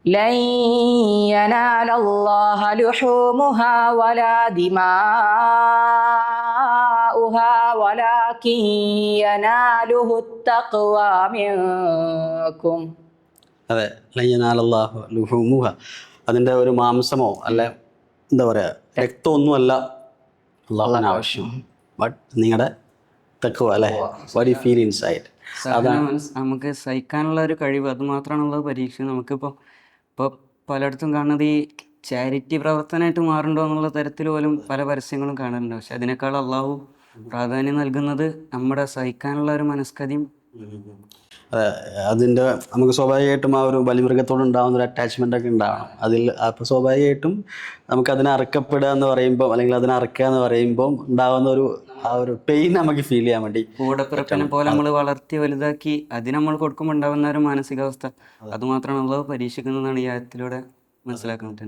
ലൻ യനാലല്ലാഹ ലുഹൂമുഹാ വലാ ദിമാഉഹാ വലാകിൻ യനാലുഹു തഖ്വാ മിൻകും. അതെ, ലയ്യനാലല്ലാഹു ലുഹൂമുഹ, അതിൻ്റെ ഒരു മാംസമോ അല്ല എന്താ പറയുക രക്തമൊന്നുമല്ല അള്ളാഹുവിന് ആവശ്യം, ബട്ട് നിങ്ങളുടെ തഖ്വ അല്ലേ, വാട്ട് യു ഫീൽ ഇൻസൈഡ്. നമുക്ക് സഹിക്കാനുള്ള ഒരു കഴിവ് അത് മാത്രമാണുള്ളത് പരീക്ഷ. നമുക്കിപ്പോൾ പലയിടത്തും കാണുന്നത് ഈ ചാരിറ്റി പ്രവർത്തനമായിട്ട് മാറുണ്ടോ എന്നുള്ള തരത്തിൽ പോലും പല പരസ്യങ്ങളും കാണുന്നുണ്ട്. പക്ഷെ അതിനേക്കാൾ അള്ളാഹു പ്രാധാന്യം നൽകുന്നത് നമ്മുടെ സഹിക്കാനുള്ള ഒരു മനസ്കതിയും. അതിൻ്റെ നമുക്ക് സ്വാഭാവികമായിട്ടും ആ ഒരു ബലിമൃഗത്തോട് ഉണ്ടാകുന്ന ഒരു അറ്റാച്ച്മെൻ്റ് ഒക്കെ ഉണ്ടാവണം. അതിൽ അപ്പോൾ സ്വാഭാവികമായിട്ടും നമുക്ക് അതിനെ അറക്കപ്പെടുക എന്ന് പറയുമ്പോൾ, അല്ലെങ്കിൽ അതിനെ അറക്കുക എന്ന് പറയുമ്പോൾ ഉണ്ടാകുന്ന ആ ഒരു പെയിൻ നമുക്ക് ഫീൽ ചെയ്യാൻ വേണ്ടി, കൂടപ്പിറപ്പിനെ പോലെ നമ്മൾ വളർത്തി വലുതാക്കി അതിന് നമ്മൾ കൊടുക്കുമ്പോൾ ഉണ്ടാകുന്ന ഒരു മാനസികാവസ്ഥ, അതുമാത്രമാണ് അള്ളാഹു പരീക്ഷിക്കുന്നതാണ് ഈ ആയത്തിലൂടെ മനസ്സിലാക്കാൻ പറ്റുന്നത്.